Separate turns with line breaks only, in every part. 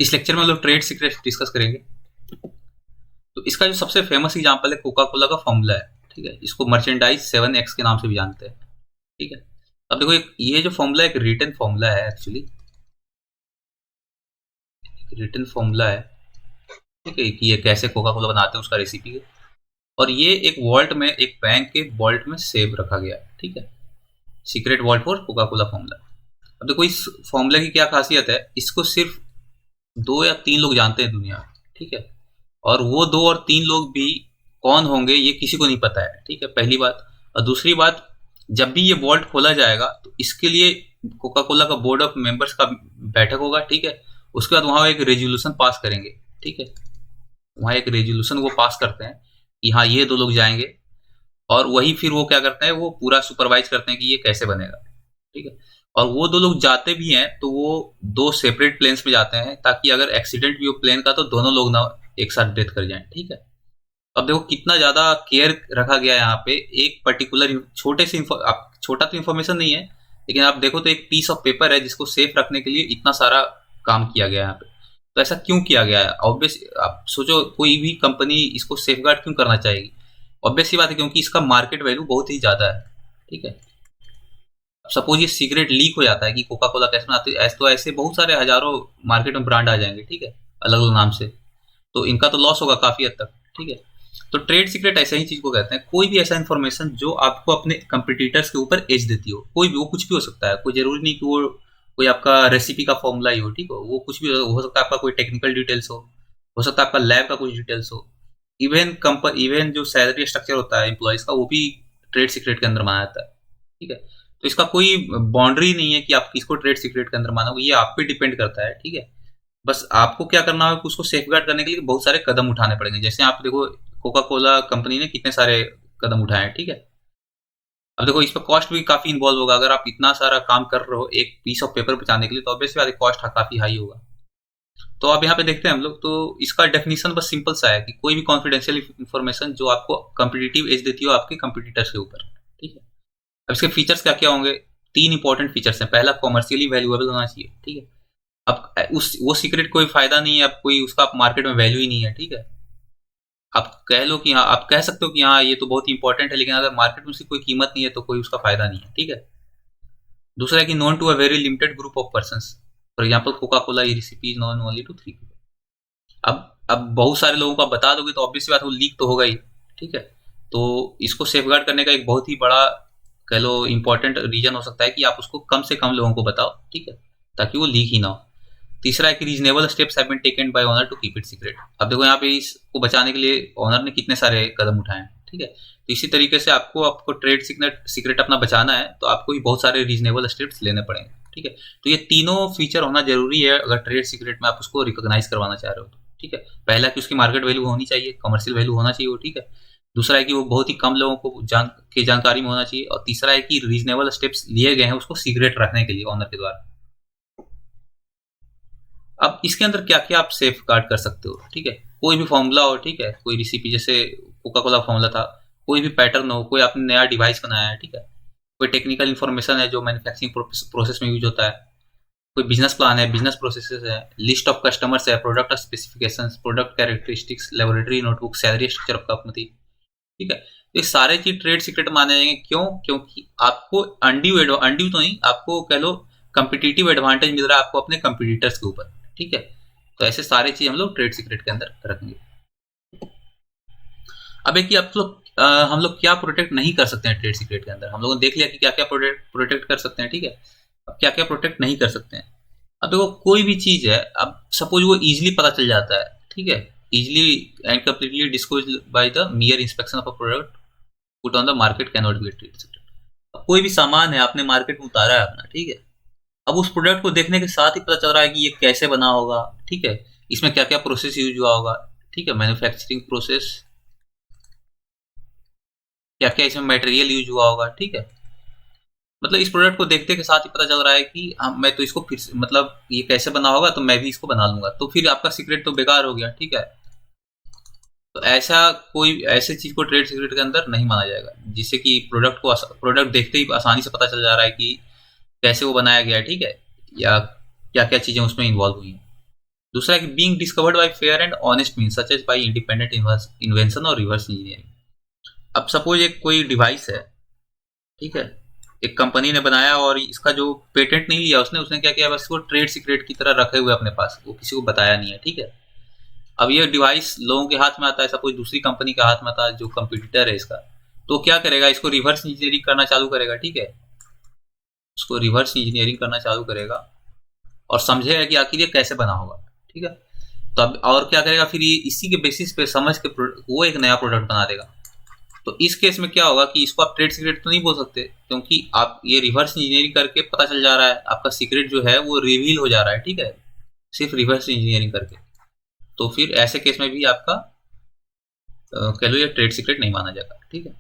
इस लेक्चर में हम लोग ट्रेड सीक्रेट डिस्कस करेंगे। तो इसका जो सबसे फेमस एग्जांपल है कोका कोला का फॉर्मूला है, ठीक है। इसको मर्चेंडाइज 7x के नाम से भी जानते हैं, ठीक है। अब देखो ये जो फॉर्मूला एक रिटन फॉर्मूला है, एक्चुअली रिटन फॉर्मूला है, ठीक है, कि ये कैसे कोका कोला बनाते हैं उसका रेसिपी है। और ये एक वॉल्ट में, एक बैंक के वॉल्ट में सेव रखा गया है, ठीक है। Secret vault for Coca Cola formula. अब देखो इस फॉर्मूला की क्या खासियत है, इसको सिर्फ 2 या 3 लोग जानते हैं दुनिया में, ठीक है। और वो 2 और 3 लोग भी कौन होंगे ये किसी को नहीं पता है, ठीक है, पहली बात। और दूसरी बात, जब भी ये वॉल्ट खोला जाएगा तो इसके लिए कोका कोला का बोर्ड ऑफ मेंबर्स का बैठक होगा, ठीक है। उसके बाद वहां एक रेजोल्यूशन पास करेंगे, ठीक है। वहां एक रेजोल्यूशन वो पास करते हैं कि हाँ ये 2 लोग जाएंगे, और वही फिर वो क्या करते हैं, वो पूरा सुपरवाइज करते हैं कि ये कैसे बनेगा, ठीक है। और वो 2 लोग जाते भी हैं तो वो 2 सेपरेट प्लेन्स में जाते हैं, ताकि अगर एक्सीडेंट भी हो प्लेन का तो दोनों लोग ना एक साथ डेथ कर जाएं, ठीक है। अब देखो कितना ज्यादा केयर रखा गया है यहाँ पे। एक पर्टिकुलर छोटे से छोटा तो इन्फॉर्मेशन नहीं है, लेकिन आप देखो तो एक पीस ऑफ पेपर है जिसको सेफ रखने के लिए इतना सारा काम किया गया है यहाँ पे। तो ऐसा क्यों किया गया है? ऑब्वियस आप सोचो, कोई भी कंपनी इसको सेफ गार्ड क्यों करना चाहेगी? ऑब्वियस सी बात है, क्योंकि इसका मार्केट वैल्यू बहुत ही ज्यादा है, ठीक है। सपोज ये सिगरेट लीक हो जाता है कि कोका कोला कैसे बनाते हैं, तो ऐसे बहुत सारे हजारों मार्केट में ब्रांड आ जाएंगे, ठीक है, अलग अलग नाम से। तो इनका तो लॉस होगा काफी हद तक, ठीक है। तो ट्रेड सीक्रेट ऐसा ही चीज को कहते हैं, कोई भी ऐसा इन्फॉर्मेशन जो आपको अपने कंपिटिटर्स के ऊपर एज देती हो। कोई भी, वो कुछ भी हो सकता है, कोई जरूरी नहीं कि वो कोई आपका रेसिपी का फॉर्मूला ही हो, ठीक हो, वो कुछ भी हो सकता है। आपका कोई टेक्निकल डिटेल्स हो सकता है आपका लैब का कुछ डिटेल्स हो। इवन जो सैलरी स्ट्रक्चर होता है एम्प्लॉयज का, वो भी ट्रेड सीक्रेट के अंदर माना जाता है, ठीक है। तो इसका कोई बाउंड्री नहीं है कि आप किसको ट्रेड सीक्रेट के अंदर मानोगे, ये आप पे डिपेंड करता है, ठीक है। बस आपको क्या करना होगा कि उसको सेफगार्ड करने के लिए बहुत सारे कदम उठाने पड़ेंगे। जैसे आप देखो कोका कोला कंपनी ने कितने सारे कदम उठाए हैं, ठीक है। अब देखो इस पर कॉस्ट भी काफी इन्वॉल्व होगा। अगर आप इतना सारा काम कर रहे हो एक पीस ऑफ पेपर बचाने के लिए, तो ऑब्वियसली बात है कॉस्ट काफी हाई होगा। तो अब यहाँ पे देखते हैं हम लोग, तो इसका डेफिनेशन बस सिंपल सा है कि कोई भी कॉन्फिडेंशियल इंफॉर्मेशन जो आपको कंपिटिटिव एज देती हो आपके कंपिटिटर्स के ऊपर, ठीक है। अब इसके फीचर्स क्या क्या होंगे? 3 इंपॉर्टेंट फीचर्स हैं। पहला, कॉमर्शियली वैल्यूएबल होना चाहिए, ठीक है। अब उस वो सीक्रेट कोई फायदा नहीं है, अब कोई उसका मार्केट में वैल्यू ही नहीं है, ठीक है। आप कह लो कि हाँ, आप कह सकते हो कि हाँ ये तो बहुत इंपॉर्टेंट है, लेकिन अगर मार्केट में उसकी कोई कीमत नहीं है तो कोई उसका फायदा नहीं है, ठीक है। दूसरा है कि known to a very limited group of person. For example Coca Cola recipe is known only to 3 people. अब बहुत सारे लोगों को आप बता दोगे तो ऑब्वियस बात है वो लीक तो होगा ही, ठीक है। तो इसको सेफगार्ड करने का एक बहुत ही बड़ा, कह लो, इंपॉर्टेंट रीजन हो सकता है कि आप उसको कम से कम लोगों को बताओ, ठीक है, ताकि वो लीक ही ना हो। तीसरा है कि reasonable steps have been taken by owner to keep it secret. अब देखो यहाँ पे इसको बचाने के लिए ओनर ने कितने सारे कदम उठाए हैं, ठीक है। तो इसी तरीके से आपको आपको ट्रेड सीक्रेट सीक्रेट अपना बचाना है तो आपको भी बहुत सारे रीजनेबल स्टेप्स लेने पड़ेंगे, ठीक है। तो ये तीनों फीचर होना जरूरी है अगर ट्रेड सीक्रेट में आप उसको रिकॉग्नाइज करवाना चाह रहे हो तो, ठीक है। पहला कि उसकी मार्केट वैल्यू होनी चाहिए, कमर्शियल वैल्यू होना चाहिए वो, ठीक है। दूसरा है कि वो बहुत ही कम लोगों को जानकारी में होना चाहिए। और तीसरा है कि रीजनेबल स्टेप्स लिए गए हैं उसको सीक्रेट रखने के लिए ओनर के द्वारा। अब इसके अंदर क्या क्या आप सेफ गार्ड कर सकते हो, ठीक है। कोई भी फॉर्मूला हो, ठीक है, कोई रेसिपी, जैसे कोका कोला फॉर्मूला था, कोई भी पैटर्न हो, कोई आपने नया डिवाइस बनाया है, ठीक है, कोई टेक्निकल इन्फॉर्मेशन है जो मैन्युफैक्चरिंग प्रोसेस में यूज होता है, कोई बिजनेस प्लान है, बिजनेस प्रोसेसेस है, लिस्ट ऑफ कस्टमर्स है, product specification, product characteristics, laboratory notebook, salary structure of company, ठीक है। तो ये सारे चीज ट्रेड सीक्रेट माने जाएंगे। क्यों? क्योंकि आपको अनड्यू तो नहीं, आपको कह लो कंपिटिटिव एडवांटेज मिल रहा है आपको अपने कंपिटिटर्स के ऊपर, ठीक है। तो ऐसे सारे चीज हम लोग ट्रेड सीक्रेट के अंदर रखेंगे। अब एक आप लोग हम लोग क्या प्रोटेक्ट नहीं कर सकते हैं ट्रेड सीक्रेट के अंदर। हम लोगों ने देख लिया कि क्या क्या प्रोटेक्ट कर सकते हैं, ठीक है। अब क्या क्या प्रोटेक्ट नहीं कर सकते हैं। अब देखो कोई भी चीज है, अब सपोज वो इजिली पता चल जाता है, ठीक है, easily and completely disclose by the मियर inspection of a product put on the market can not be trade secret. अब कोई भी सामान है आपने मार्केट में उतारा है अपना, ठीक है। अब उस प्रोडक्ट को देखने के साथ ही पता चल रहा है कि ये कैसे बना होगा, ठीक है, इसमें क्या क्या प्रोसेस यूज हुआ होगा, ठीक है, मैन्युफैक्चरिंग प्रोसेस, क्या क्या इसमें मटेरियल यूज हुआ होगा, ठीक है। मतलब इस प्रोडक्ट को देखते के साथ ही पता चल रहा है कि मैं तो इसको फिर से, मतलब ये कैसे बना होगा तो मैं भी इसको बना लूंगा, तो फिर आपका सीक्रेट तो बेकार हो गया, ठीक है। तो ऐसा कोई ऐसे चीज को ट्रेड सीक्रेट के अंदर नहीं माना जाएगा जिससे कि प्रोडक्ट देखते ही आसानी से पता चल जा रहा है कि कैसे वो बनाया गया है, ठीक है, या क्या क्या चीजें उसमें इन्वॉल्व हुई हैं। दूसरा है कि being discovered by fair and honest mean such as by independent invention और रिवर्स इंजीनियरिंग। अब सपोज एक कोई डिवाइस है, ठीक है, एक कंपनी ने बनाया और इसका जो पेटेंट नहीं लिया उसने उसने क्या किया, बस वो ट्रेड सीक्रेट की तरह रखे हुए अपने पास, वो किसी को बताया नहीं है, ठीक है। अब ये डिवाइस लोगों के हाथ में आता है, सपोज दूसरी कंपनी के हाथ में आता है जो कंपटीटर है इसका, तो क्या करेगा, इसको रिवर्स इंजीनियरिंग करना चालू करेगा, ठीक है, उसको रिवर्स इंजीनियरिंग करना चालू करेगा और समझेगा कि आखिर ये कैसे बना होगा, ठीक है। तो अब और क्या करेगा, फिर ये इसी के बेसिस पे समझ के वो एक नया प्रोडक्ट बना देगा। तो इस केस में क्या होगा कि इसको आप ट्रेड सीक्रेट तो नहीं बोल सकते, क्योंकि आप ये रिवर्स इंजीनियरिंग करके पता चल जा रहा है, आपका सीक्रेट जो है वो रिवील हो जा रहा है, ठीक है, सिर्फ रिवर्स इंजीनियरिंग करके। तो फिर ऐसे केस में भी आपका कह लो ये ट्रेड सीक्रेट नहीं माना जाएगा, ठीक है,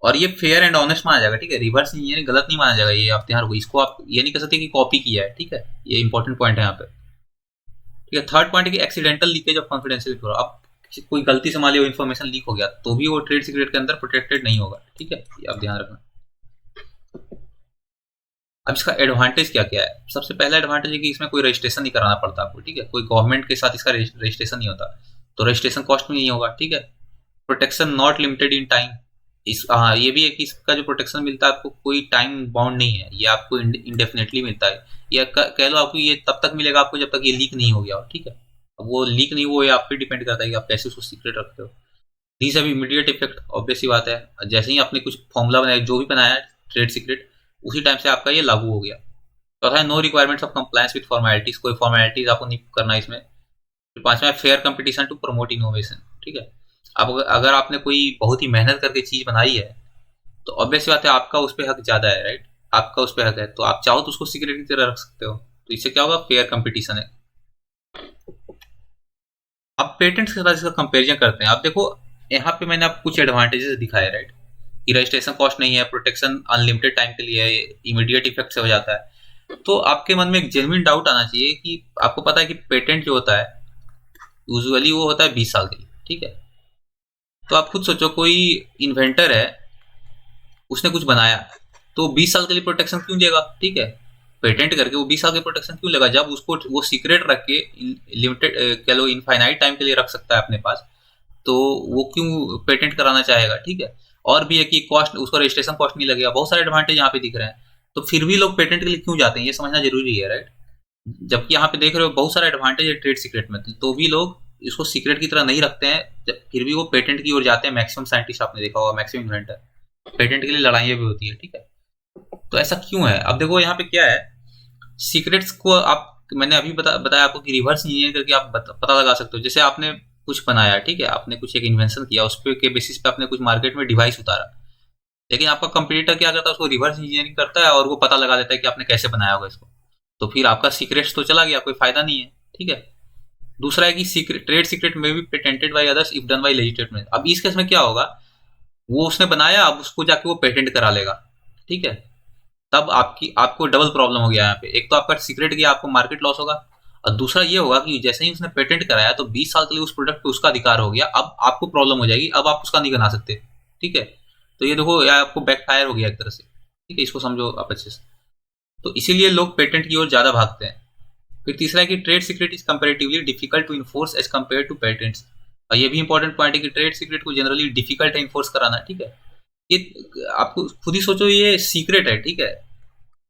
और ये फेयर एंड ऑनेस्ट माना जाएगा, ठीक है। रिवर्स इंजीनियरिंग गलत नहीं माना जाएगा, ये आप ध्यान रखो, इसको आप ये नहीं कह सकते कि कॉपी किया है, ठीक है, ये इंपॉर्टेंट पॉइंट है यहाँ पे, ठीक है। थर्ड पॉइंट है कि एक्सीडेंटल लीकेज ऑफ कॉन्फिडेंशियल, अब कोई गलती से मान लिया इन्फॉर्मेशन लीक हो गया तो भी वो ट्रेड सीक्रेट के अंदर प्रोटेक्टेड नहीं होगा, ठीक है, ये आप ध्यान रखना। अब इसका एडवांटेज क्या क्या है, सबसे पहला एडवांटेज है कि इसमें कोई रजिस्ट्रेशन नहीं कराना पड़ता आपको, ठीक है, कोई गवर्नमेंट के साथ इसका रजिस्ट्रेशन नहीं होता, तो रजिस्ट्रेशन कॉस्ट भी नहीं होगा, ठीक है। Protection not limited in time, इस हाँ ये भी है कि इसका जो प्रोटेक्शन मिलता है आपको कोई टाइम बाउंड नहीं है, ये आपको इंडेफिनेटली मिलता है, या कह लो आपको ये तब तक मिलेगा आपको जब तक ये लीक नहीं हो गया हो, ठीक है। अब वो लीक नहीं हुआ, ये आप पे डिपेंड करता है कि आप कैसे उसको सीक्रेट रखते हो। These have immediate effect, obvious ही बात है, जैसे ही आपने कुछ फॉर्मूला बनाया, जो भी बनाया ट्रेड सीक्रेट, उसी टाइम से आपका ये लागू हो गया। चौथा है no requirements of compliance with formalities, कोई फॉर्मेलिटीज आपको नहीं करना इसमें। फिर पांचवा है fair competition to promote innovation, ठीक है। अब अगर आपने कोई बहुत ही मेहनत करके चीज बनाई है तो ऑब्वियस बात है आपका उस पर हक ज्यादा है, राइट, आपका उस पर हक है, तो आप चाहो तो उसको सीक्रेट की तरह रख सकते हो, तो इससे क्या होगा, फेयर कंपटीशन है। अब पेटेंट्स के साथ इसका कंपेरिजन करते हैं। आप देखो यहाँ पे मैंने आपको कुछ एडवांटेजेस दिखाए, राइट, कि रजिस्ट्रेशन कॉस्ट नहीं है, प्रोटेक्शन अनलिमिटेड टाइम के लिए है, इमीडिएट इफेक्ट से हो जाता है। तो आपके मन में एक जेन्युइन डाउट आना चाहिए कि आपको पता है कि पेटेंट जो होता है यूजुअली वो होता है 20 साल के लिए, ठीक है। तो आप खुद सोचो, कोई इन्वेंटर है, उसने कुछ बनाया, तो 20 साल के लिए प्रोटेक्शन क्यों देगा, ठीक है, पेटेंट करके वो 20 साल के प्रोटेक्शन क्यों लेगा, जब उसको वो सीक्रेट रख के लिमिटेड कह लो इनफाइनाइट टाइम के लिए रख सकता है अपने पास, तो वो क्यों पेटेंट कराना चाहेगा, ठीक है। और भी है कि कॉस्ट, उसको रजिस्ट्रेशन कॉस्ट नहीं लगेगा, बहुत सारे एडवांटेज यहाँ पे दिख रहे हैं, तो फिर भी लोग पेटेंट के लिए क्यों जाते हैं, ये समझना जरूरी है, राइट। जबकि यहाँ पे देख रहे हो बहुत सारा एडवांटेज है ट्रेड सीक्रेट में, तो भी लोग इसको सीक्रेट की तरह नहीं रखते हैं, फिर भी वो पेटेंट की ओर जाते हैं। मैक्सिमम साइंटिस्ट आपने देखा होगा, मैक्सिमम इन्वेंटर, पेटेंट के लिए लड़ाइयाँ भी होती है, ठीक है। तो ऐसा क्यों है, अब देखो यहाँ पे क्या है, सीक्रेट्स को आप, मैंने अभी बताया आपको कि रिवर्स इंजीनियरिंग करके आप पता लगा सकते हो। जैसे आपने कुछ बनाया, ठीक है, आपने कुछ एक इन्वेंशन किया, उस के बेसिस पे आपने कुछ मार्केट में डिवाइस उतारा, लेकिन आपका कंपटीटर क्या करता है, उसको रिवर्स इंजीनियरिंग करता है और वो पता लगा देता है कि आपने कैसे बनाया होगा इसको, तो फिर आपका सीक्रेट्स तो चला गया, कोई फायदा नहीं है, ठीक है। दूसरा है कि सीक्रेट, ट्रेड सीक्रेट में भी patented by others if done by legitimate. अब इस केस में क्या होगा, वो उसने बनाया, अब उसको जाके वो पेटेंट करा लेगा, ठीक है, तब आपको डबल प्रॉब्लम हो गया यहाँ पे। एक तो आपका सीक्रेट गया, आपको मार्केट लॉस होगा, और दूसरा ये होगा कि जैसे ही उसने पेटेंट कराया तो 20 साल के लिए उस प्रोडक्ट पे उसका अधिकार हो गया, अब आपको प्रॉब्लम हो जाएगी, अब आप उसका नहीं बना सकते, ठीक है। तो ये देखो यार आपको बैकफायर हो गया एक तरह से, ठीक है, इसको समझो आप अच्छे से। तो इसीलिए लोग पेटेंट की ओर ज्यादा भागते हैं। फिर तीसरा है कि trade secret is comparatively difficult to enforce as compare to patents, और ये भी इंपॉर्टेंट पॉइंट है कि ट्रेड सीक्रेट को जनरली डिफिकल्ट है इन्फोर्स कराना, ठीक है। ये आपको खुद ही सोचो, ये सीक्रेट है, ठीक है,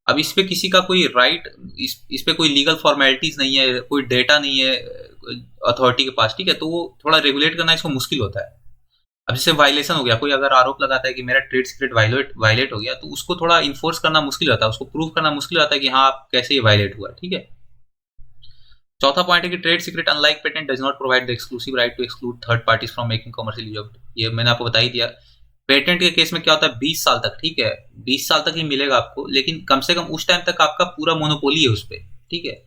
अब इस पे किसी का कोई राइट, इस पे कोई लीगल फॉर्मेलिटीज नहीं है, कोई डेटा नहीं है अथॉरिटी के पास, ठीक है, तो वो थोड़ा रेगुलेट करना इसको मुश्किल होता है। अब जैसे वायलेशन हो गया, कोई अगर आरोप लगाता है कि मेरा ट्रेड सीक्रेट वायलेट हो गया, तो उसको थोड़ा इन्फोर्स करना मुश्किल होता है, उसको प्रूव करना मुश्किल होता है कि हाँ आप कैसे ये वायलेट हुआ, ठीक है। चौथा पॉइंट है कि trade secret unlike patent does not provide the exclusive right to exclude third parties from making commercial use of it. ये मैंने आपको बता ही दिया। पेटेंट के केस में क्या होता है, 20 साल तक, ठीक है, 20 साल तक ही मिलेगा आपको, लेकिन कम से कम उस टाइम तक आपका पूरा मोनोपोली है उस पर, ठीक है।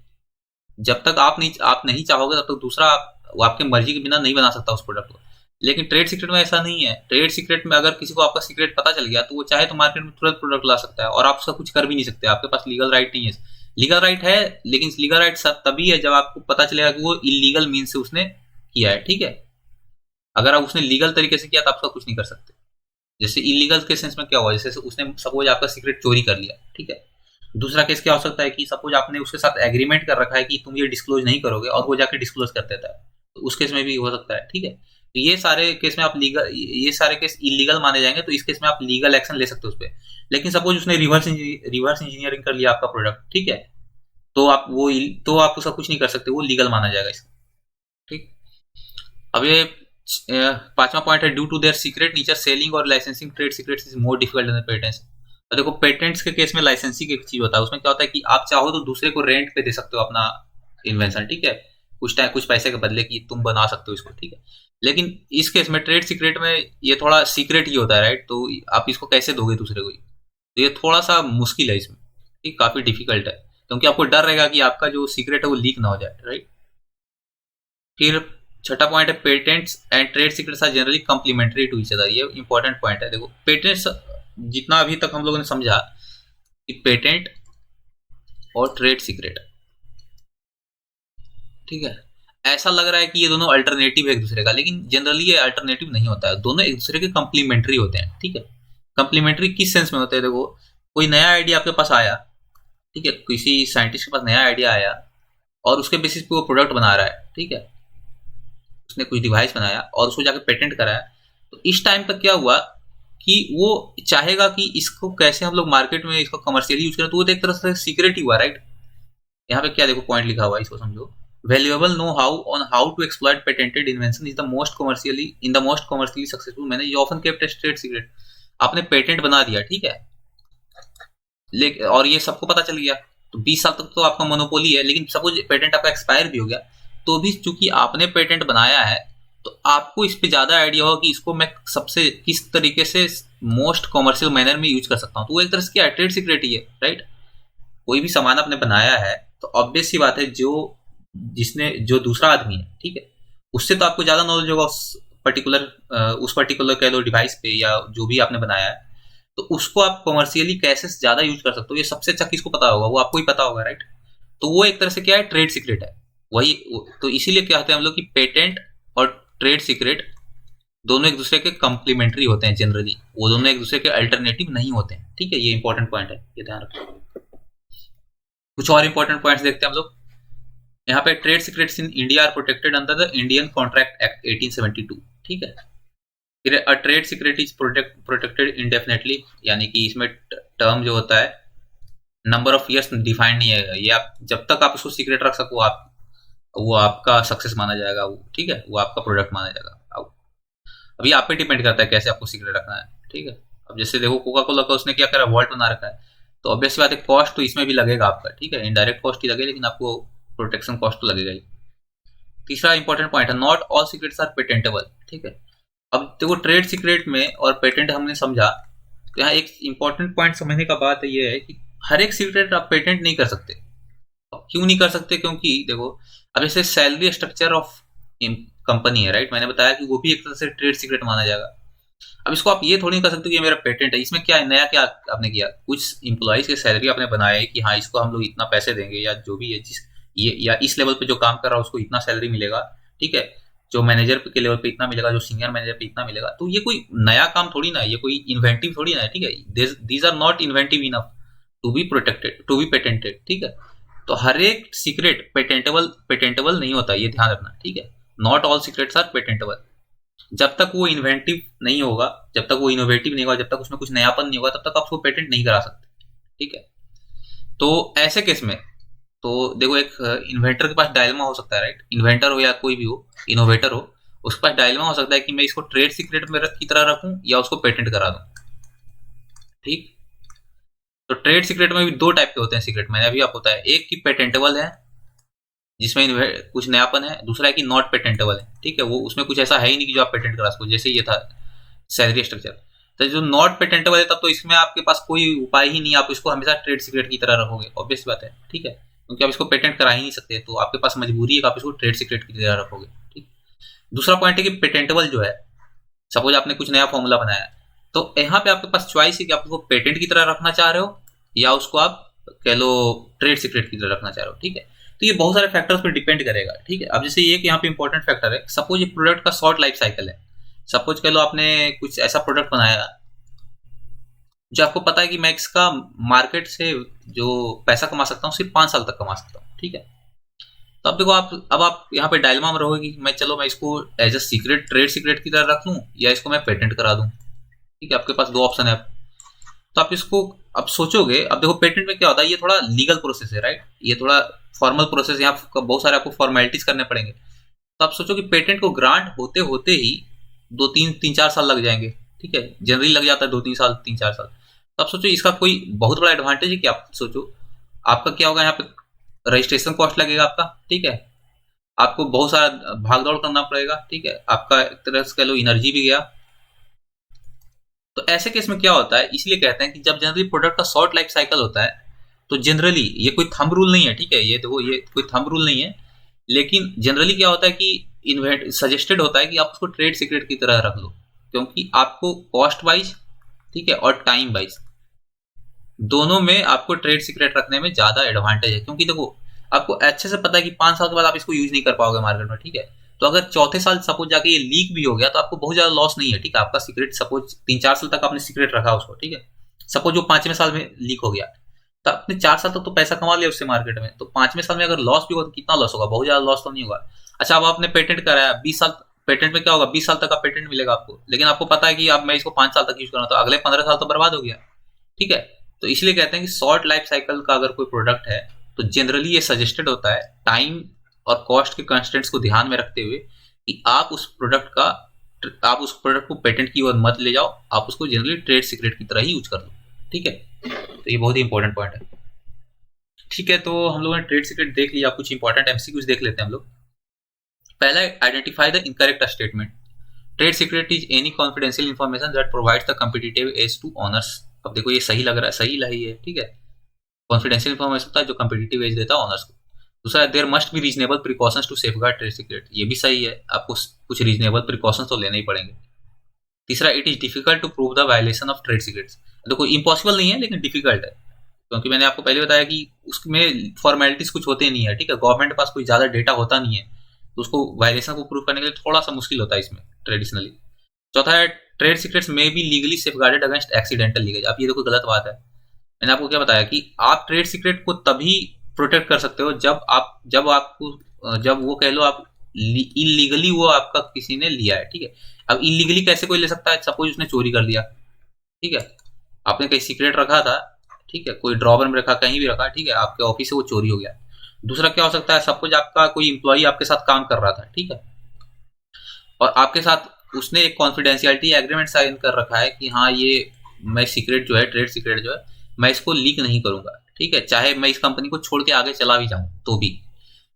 जब तक आप नहीं चाहोगे तब तक दूसरा वो आपके मर्जी के बिना नहीं बना सकता उस प्रोडक्ट को। लेकिन ट्रेड सीक्रेट में ऐसा नहीं है। ट्रेड सीक्रेट में अगर किसी को आपका सीक्रेट पता चल गया तो वो चाहे तो मार्केट में तुरंत प्रोडक्ट ला सकता है और आप उसका कुछ कर भी नहीं सकते, आपके पास लीगल राइट नहीं है। लीगल राइट है, लेकिन लीगल राइट सब तभी है जब आपको पता चलेगा कि वो इलीगल मीन से उसने किया है, ठीक है। अगर आप उसने लीगल तरीके से किया तो आप उसका कुछ नहीं कर सकते। जैसे इलीगल के सेंस में क्या हुआ, जैसे उसने सपोज आपका सीक्रेट चोरी कर लिया, ठीक है, दूसरा केस क्या हो सकता है कि सपोज आपने उसके साथ एग्रीमेंट कर रखा है कि तुम ये डिस्क्लोज नहीं करोगे और वो जाके डिस्क्लोज कर देता है, तो उस केस में भी हो सकता है। ठीक है, तो ये सारे केस में आप लीगल, ये सारे केस इलीगल माने जाएंगे, तो इस केस में आप लीगल एक्शन ले सकते हो उस पर। लेकिन सपोज उसने रिवर्स इंजीनियरिंग कर लिया आपका प्रोडक्ट, ठीक है, तो आप वो, तो आप उसका कुछ नहीं कर सकते, वो लीगल माना जाएगा इसका। ठीक, अब ये पांचवा पॉइंट है, due to their secret nature selling or licensing trade secrets is more difficult than patents. तो देखो पेटेंट्स के केस में लाइसेंसिंग एक चीज होता है, उसमें क्या होता है कि आप चाहो तो दूसरे को रेंट पे दे सकते हो अपना इन्वेंशन, ठीक है, कुछ टाइम कुछ पैसे के बदले कि तुम बना सकते हो इसको, ठीक है। लेकिन इस केस में ट्रेड सीक्रेट में ये थोड़ा सीक्रेट ही होता है, राइट, तो आप इसको कैसे दोगे दूसरे को, तो ये थोड़ा सा मुश्किल है इसमें, ठीक, काफी डिफिकल्ट है, क्योंकि आपको डर रहेगा कि आपका जो सीक्रेट है वो लीक ना हो जाए, राइट। फिर छठा पॉइंट है, patents and trade secrets are generally complementary to each other. ये इंपॉर्टेंट पॉइंट है। देखो पेटेंट्स, जितना अभी तक हम लोगों ने समझा कि पेटेंट और ट्रेड सीक्रेट, ठीक है, ऐसा लग रहा है कि ये दोनों अल्टरनेटिव है एक दूसरे का, लेकिन जनरली ये अल्टरनेटिव नहीं होता है, दोनों एक दूसरे के कम्प्लीमेंट्री होते हैं, ठीक है। कम्प्लीमेंट्री किस सेंस में होते हैं, देखो कोई नया आइडिया आपके पास आया, ठीक है, किसी साइंटिस्ट के पास नया आइडिया आया और उसके बेसिस पे वो प्रोडक्ट बना रहा है, ठीक है, उसने कुछ डिवाइस बनाया और उसको जाके पेटेंट कराया, तो इस टाइम तक क्या हुआ कि वो चाहेगा कि इसको कैसे हम लोग मार्केट में इसको कमर्शियली यूज करें, तो वो तो एक तरह से सीक्रेट ही हुआ, राइट। यहाँ पे क्या देखो पॉइंट लिखा हुआ है, इसको समझो, valuable know how on how to exploit patented invention is the most commercially in the most commercially successful manage you often kept trade secret. आपने पेटेंट बना दिया, ठीक है, लेकिन और ये सबको पता चल गया, तो 20 साल तक तो आपका मोनोपोली है, लेकिन सपोज पेटेंट आपका एक्सपायर भी हो गया, तो भी चूंकि आपने पेटेंट बनाया है, तो आपको इस पे ज्यादा आइडिया होगा कि इसको मैं सबसे किस तरीके से मोस्ट कॉमर्शियल मैनर में यूज कर सकता हूँ, तो वो एक तरह से क्या ट्रेड सीक्रेट ही है, राइट। कोई भी सामान आपने बनाया है तो ऑब्वियस सी बात है, जो जिसने जो दूसरा आदमी है, ठीक है, उससे तो आपको ज्यादा नॉलेज होगा उस पर्टिकुलर कह लो डिवाइस पे या जो भी आपने बनाया है, तो उसको आप कमर्शियली कैसे ज्यादा यूज कर सकते हो, ये सबसे अच्छा किसको पता होगा, वो आपको ही पता होगा, राइट। तो वो एक तरह से क्या है, ट्रेड सीक्रेट है वही। तो इसीलिए क्या होता है हम लोग की पेटेंट और ट्रेड सीक्रेट दोनों एक दूसरे के कम्प्लीमेंट्री होते हैं, जनरली वो दोनों एक दूसरे के अल्टरनेटिव नहीं होते हैं, ठीक है, ये इंपॉर्टेंट पॉइंट है, ये ध्यान रखो। कुछ और इंपॉर्टेंट पॉइंट्स देखते हैं हम लोग। यहाँ पे trade secrets in India are protected under the Indian contract act 1872, ठीक है। फिर a trade secret is protected indefinitely, यानी कि इसमें टर्म जो होता है नंबर ऑफ ईयर्स डिफाइंड नहीं है, ये आप जब तक आप उसको सीक्रेट रख सको आप, वो आपका सक्सेस माना जाएगा, वो ठीक है, वो आपका प्रोडक्ट माना जाएगा। अभी आप पे डिपेंड करता है कैसे आपको सीक्रेट रखना है, ठीक है। अब जैसे देखो कोका कोला का उसने क्या करा, वॉल्ट बना रखा है, तो ऑब्वियस बात है कॉस्ट तो इसमें भी लगेगा आपका, ठीक है, इनडायरेक्ट कॉस्ट ही लगेगा, लेकिन आपको प्रोटेक्शन कॉस्ट तो लगेगा ही। तीसरा इंपॉर्टेंट पॉइंट है, not all secrets are patentable, ठीक है। अब देखो ट्रेड सीक्रेट में और पेटेंट हमने समझा, तो यहाँ एक इंपॉर्टेंट पॉइंट समझने का बात ये है कि हर एक सीक्रेट आप पेटेंट नहीं कर सकते। क्यों नहीं कर सकते, क्योंकि देखो अब जैसे सैलरी स्ट्रक्चर ऑफ कंपनी है, राइट, मैंने बताया कि वो भी एक तरह से ट्रेड सीक्रेट माना जाएगा। अब इसको आप ये थोड़ी नहीं कर सकते कि ये मेरा पेटेंट है, इसमें क्या है नया, क्या आपने किया, कुछ इंप्लॉइज की सैलरी आपने बनाया है कि हाँ इसको हम लोग इतना पैसे देंगे, या जो भी है जिस ये या इस लेवल पे जो काम कर रहा है उसको इतना सैलरी मिलेगा, ठीक है, जो मैनेजर के लेवल पे इतना मिलेगा, जो सीनियर मैनेजर पे इतना मिलेगा, तो ये कोई नया काम थोड़ी ना है, ये कोई इन्वेंटिव थोड़ी ना है, ठीक है, these are not inventive enough to be protected, to be patented, ठीक है। तो हर एक सीक्रेट पेटेंटेबल नहीं होता, ये ध्यान रखना, ठीक है। Not all secrets are patentable. जब तक वो इन्वेंटिव नहीं होगा, जब तक वो इनोवेटिव नहीं होगा, जब तक उसमें कुछ नयापन नहीं होगा, तब तक आप उसको पेटेंट नहीं करा सकते, ठीक है। तो ऐसे केस में तो देखो एक इन्वेंटर के पास डायलेमा हो सकता है, राइट, इन्वेंटर हो या कोई भी हो, इनोवेटर हो, उसके पास डायलेमा हो सकता है कि मैं इसको ट्रेड सीक्रेट में की तरह रखूं या उसको पेटेंट करा दूं, ठीक। तो ट्रेड सीक्रेट में भी दो टाइप के होते हैं सीक्रेट, मैंने अभी आपको बताया, एक की पेटेंटेबल है जिसमें कुछ नयापन है, दूसरा है कि नॉट पेटेंटेबल है, ठीक है, वो उसमें कुछ ऐसा है ही नहीं कि जो आप पेटेंट करा सको, जैसे ये था सैलरी स्ट्रक्चर। तो जो नॉट पेटेंटेबल है तब तो इसमें आपके पास कोई उपाय ही नहीं, आप इसको हमेशा ट्रेड सीक्रेट की तरह रखोगे, ऑब्वियस बात है, ठीक है, क्योंकि आप इसको पेटेंट करा ही नहीं सकते, तो आपके पास मजबूरी है कि आप इसको ट्रेड सीक्रेट की तरह रखोगे, ठीक। दूसरा पॉइंट है कि पेटेंटेबल जो है, सपोज आपने कुछ नया फॉर्मूला बनाया, तो यहाँ पे आपके पास चॉइस है कि आप उसको पेटेंट की तरह रखना चाह रहे हो या उसको आप कह लो ट्रेड सीक्रेट की तरह रखना चाह रहे हो, ठीक है। तो ये बहुत सारे फैक्टर्स पर डिपेंड करेगा, ठीक है। अब जैसे ये कि यहाँ पे इंपॉर्टेंट फैक्टर है, सपोज ये प्रोडक्ट का शॉर्ट लाइफ साइकिल है, सपोज कह लो आपने कुछ ऐसा प्रोडक्ट बनाया जो आपको पता है कि मैं इसका मार्केट से जो पैसा कमा सकता हूँ सिर्फ 5 साल तक कमा सकता हूँ, ठीक है। तो अब देखो, आप अब आप यहाँ पे डायलेमा में रहोगे कि मैं इसको as a secret, trade secret की तरह रख लूँ या इसको मैं पेटेंट करा दूँ, ठीक है। आपके पास दो ऑप्शन है। तो आप इसको अब सोचोगे, अब देखो पेटेंट में क्या होता है, ये थोड़ा लीगल प्रोसेस है, राइट, ये थोड़ा फॉर्मल प्रोसेस, यहाँ बहुत सारे आपको फॉर्मेलिटीज करने पड़ेंगे। तो आप सोचो कि पेटेंट को ग्रांट होते होते ही 2-3-4 साल लग जाएंगे, ठीक है। जनरली लग जाता है 2-3 साल, 3-4 साल। तो आप सोचो इसका कोई बहुत बड़ा एडवांटेज है कि आप सोचो आपका क्या होगा, यहाँ पे रजिस्ट्रेशन कॉस्ट लगेगा आपका, ठीक है। आपको बहुत सारा भाग दौड़ करना पड़ेगा, ठीक है। आपका एक तरह से कह लो एनर्जी भी गया। तो ऐसे केस में क्या होता है, इसलिए कहते हैं कि जब जनरली प्रोडक्ट का शॉर्ट लाइफ साइकिल होता है, तो जनरली ये कोई थंब रूल नहीं है, ठीक है। ये देखो, ये कोई थंब रूल नहीं है, लेकिन जनरली क्या होता है कि इन्वेंट सजेस्टेड होता है कि आप उसको ट्रेड सीक्रेट की तरह रख लो, क्योंकि आपको कॉस्ट वाइज, ठीक है, और टाइम वाइज दोनों में आपको ट्रेड सीक्रेट रखने में ज्यादा एडवांटेज है। क्योंकि देखो, आपको अच्छे से पता है कि 5 साल के बाद आप इसको यूज नहीं कर पाओगे मार्केट में, ठीक है। तो अगर चौथे साल सपोज जाके ये लीक भी हो गया तो आपको बहुत ज्यादा लॉस नहीं है, ठीक है। आपका सीक्रेट सपोज 3-4 साल तक आपने सीक्रेट रखा उसको, ठीक है। सपोज वो 5वें साल में लीक हो गया, तो आपने 4 साल तक तो पैसा कमा लिया उससे मार्केट में, तो 5वें साल में अगर लॉस भी होगा तो कितना लॉस होगा, बहुत ज्यादा लॉस तो नहीं होगा। अच्छा, अब आपने पेटेंट कराया 20 साल, पेटेंट में क्या होगा, 20 साल तक का पेटेंट मिलेगा आपको, लेकिन आपको पता है कि अब मैं इसको 5 साल तक यूज कर रहा हूँ, तो अगले 15 साल तो बर्बाद हो गया, ठीक है। तो इसलिए कहते हैं कि शॉर्ट लाइफ साइकिल का अगर कोई प्रोडक्ट है तो जनरली ये सजेस्टेड होता है टाइम और कॉस्ट के कंस्टेंट्स को ध्यान में रखते हुए कि आप उस प्रोडक्ट को पेटेंट की ओर मत ले जाओ, आप उसको जनरली ट्रेड सीक्रेट की तरह ही यूज कर लो, ठीक है। तो ये बहुत ही इंपॉर्टेंट पॉइंट है, ठीक है। तो हम लोगों ने ट्रेड सीक्रेट देख लिया, कुछ इंपॉर्टेंट एमसीक्यूज देख लेते हैं हम लोग। पहला, identify the incorrect statement. Trade secret is any confidential information that provides the competitive edge to owners. अब देखो, ये सही लग रहा है, सही लही है, ठीक है। कॉन्फिडेंशियल इंफॉर्मेशन होता है जो कम्पिटिटिव एज देता है ऑनर्स को। दूसरा, there must be reasonable precautions to safeguard trade secret. ये भी सही है, आपको कुछ रीजनेबल प्रिकॉशंस तो लेने ही पड़ेंगे। तीसरा, it is difficult to prove the violation of trade secrets. देखो, इम्पॉसिबल नहीं है लेकिन डिफिकल्ट है, क्योंकि मैंने आपको पहले बताया कि उसमें फॉर्मेलिटीज कुछ होते नहीं है, ठीक है। गवर्नमेंट के पास कोई ज्यादा डेटा होता नहीं है, तो उसको वायलेशन को प्रूव करने के लिए थोड़ा सा मुश्किल होता है इसमें ट्रेडिशनली। चौथा है, ट्रेड सीक्रेट्स में be legally safeguarded against accidental leakage. अब ये देखो गलत बात है। मैंने आपको क्या बताया कि आप ट्रेड सीक्रेट को तभी प्रोटेक्ट कर सकते हो जब वो कह लो आप इलीगली वो आपका किसी ने लिया है, ठीक है। अब इलीगली कैसे कोई ले सकता है, सपोज उसने चोरी कर लिया, ठीक है। आपने कहीं सीक्रेट रखा था, ठीक है, कोई ड्रॉवर में रखा, कहीं भी रखा, ठीक है, आपके ऑफिस से वो चोरी हो गया। दूसरा क्या हो सकता है, सपोज आपका कोई इंप्लॉई आपके साथ काम कर रहा था, ठीक है, और आपके साथ उसने एक कॉन्फिडेंशियलिटी एग्रीमेंट साइन कर रखा है कि हाँ, ये मैं सीक्रेट जो है, ट्रेड सीक्रेट जो है, मैं इसको लीक नहीं करूंगा, ठीक है, चाहे मैं इस कंपनी को छोड़ के आगे चला भी जाऊं तो भी।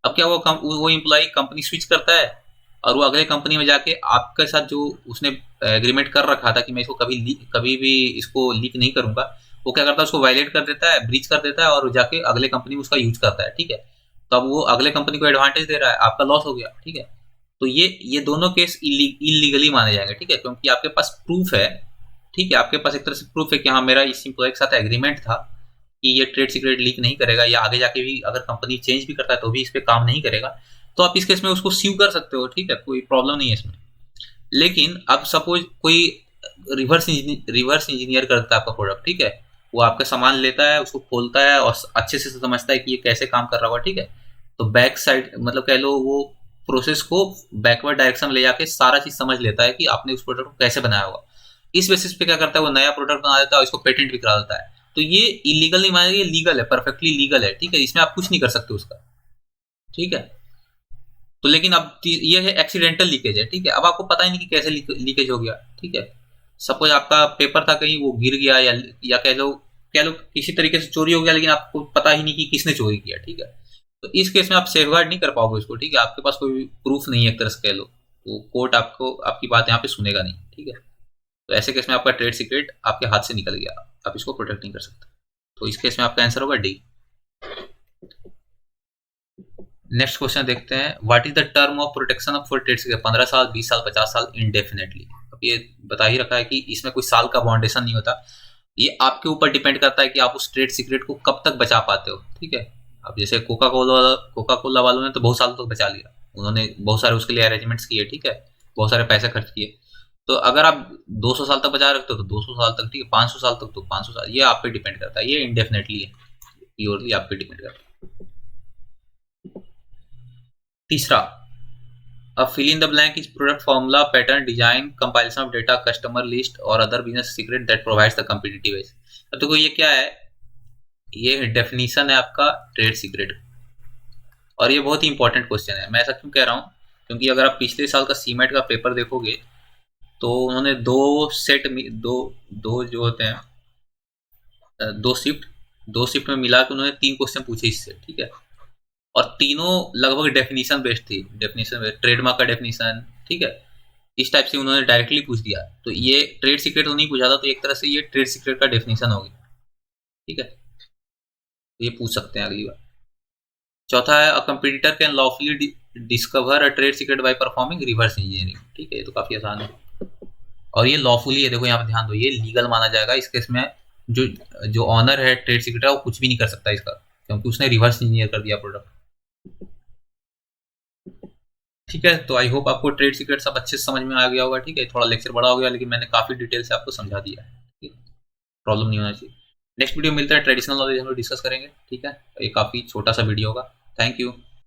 अब क्या, वो एम्प्लॉय कंपनी स्विच करता है और वो अगले कंपनी में जाके आपके साथ जो उसने एग्रीमेंट कर रखा था कि मैं इसको कभी भी इसको लीक नहीं करूंगा, वो क्या करता है, उसको वायलेट कर देता है, ब्रीच कर देता है और जाके अगले कंपनी में उसका यूज करता है, ठीक है। तो अब वो अगले कंपनी को एडवांटेज दे रहा है, आपका लॉस हो गया, ठीक है। तो ये दोनों केस इलीगली माने जाएंगे, ठीक है, क्योंकि आपके पास प्रूफ है, ठीक है। आपके पास एक तरह से प्रूफ है कि हाँ, मेरा इस एम्प्लॉय के साथ एग्रीमेंट था कि ये ट्रेड सीक्रेट लीक नहीं करेगा, या आगे जाके भी अगर कंपनी चेंज भी करता है तो भी इस पर काम नहीं करेगा। तो आप इस केस में उसको स्यू कर सकते हो, ठीक है, कोई प्रॉब्लम नहीं है इसमें। लेकिन अब सपोज कोई रिवर्स इंजीनियर करता है आपका प्रोडक्ट, ठीक है, वो आपका सामान लेता है, उसको खोलता है और अच्छे से समझता है कि ये कैसे काम कर रहा होगा, ठीक है। तो बैक साइड मतलब कह लो वो प्रोसेस को बैकवर्ड डायरेक्शन ले जाके सारा चीज समझ लेता है कि आपने उस प्रोडक्ट को कैसे बनाया होगा। इस बेसिस पे क्या करता है, वो नया प्रोडक्ट बना देता है और इसको पेटेंट भी करा देता है। तो ये इलीगल नहीं मानेगा, ये लीगल है, परफेक्टली लीगल है, ठीक है, इसमें आप कुछ नहीं कर सकते उसका, ठीक है। तो लेकिन अब ये है एक्सीडेंटल लीकेज है, ठीक है। अब आपको पता ही नहीं कि कैसे लीकेज हो गया, ठीक है। सपोज आपका पेपर था कहीं, वो गिर गया, या कह लो किसी तरीके से चोरी हो गया, लेकिन आपको पता ही नहीं कि किसने चोरी किया, ठीक है। तो इस केस में आप सेफगार्ड नहीं कर पाओगे इसको, ठीक है। आपके पास कोई प्रूफ नहीं है एक तरह से कह लो, तो कोर्ट आपको आपकी बात यहाँ पे सुनेगा नहीं, ठीक है। तो ऐसे केस में आपका ट्रेड सीक्रेट आपके हाथ से निकल गया, आप इसको प्रोटेक्ट नहीं कर सकते। तो इस केस में आपका आंसर होगा डी। नेक्स्ट क्वेश्चन देखते हैं, what is the term of protection of for trade secret. 15 साल, 20 साल, 50 साल, इंडेफिनेटली। अब ये बता ही रखा है कि इसमें कोई साल का बाउंडेशन नहीं होता, ये आपके ऊपर डिपेंड करता है कि आप उस ट्रेड सीक्रेट को कब तक बचा पाते हो, ठीक है। अब जैसे कोका कोला वालों ने तो बहुत सालों तक बचा लिया, उन्होंने बहुत सारे उसके लिए अरेंजमेंट्स किए, ठीक है, बहुत सारे पैसे खर्च किए। तो अगर आप 200 साल तक बचा रखते हो तो 200 साल तक, ठीक है, 500 साल तक तो 500 साल, ये आप पे डिपेंड करता है, ये इंडेफिनेटली है, प्योरली आप पे डिपेंड करता है। तीसरा, अब fill in the blank is product formula pattern design compilation of data customer list और other business secret that provides the competitive edge। अब देखो ये क्या है, ये डेफिनेशन है आपका ट्रेड सीक्रेट, और ये बहुत ही इंपॉर्टेंट क्वेश्चन है। मैं ऐसा क्यों कह रहा हूँ, क्योंकि अगर आप पिछले साल का सीमेट का पेपर देखोगे तो उन्होंने दो दो जो होते हैं दो शिफ्ट में मिला के उन्होंने 3 क्वेश्चन पूछे इससे, ठीक है, और तीनों लगभग डेफिनेशन बेस्ड थी, डेफिनेशन बेस्ड, ट्रेडमार्क का डेफिनेशन, ठीक है, इस टाइप से उन्होंने डायरेक्टली पूछ दिया। तो ये ट्रेड सीक्रेट तो नहीं पूछा था, तो एक तरह से ये ट्रेड सीक्रेट का डेफिनेशन हो गया, ठीक है, तो ये पूछ सकते हैं अगली बार। चौथा है, a competitor can lawfully discover a trade secret by performing reverse engineering, ठीक है, ये तो काफी आसान है। और ये लॉफुली है, देखो यहाँ पे ध्यान दो, ये लीगल माना जाएगा इस केस में। जो जो ऑनर है ट्रेड सीक्रेट का, वो कुछ भी नहीं कर सकता इसका, क्योंकि उसने रिवर्स इंजीनियर कर दिया प्रोडक्ट। ठीक है, तो आई होप आपको ट्रेड सीक्रेट सब अच्छे से समझ में आ गया होगा, ठीक है, थोड़ा लेक्चर बड़ा हो गया लेकिन मैंने काफी डिटेल से आपको समझा दिया है, ठीक है, प्रॉब्लम नहीं होना चाहिए। नेक्स्ट वीडियो मिलता है, ट्रेडिशनल नॉलेज हम लोग डिस्कस करेंगे, ठीक है, ये काफी छोटा सा वीडियो होगा। Thank you.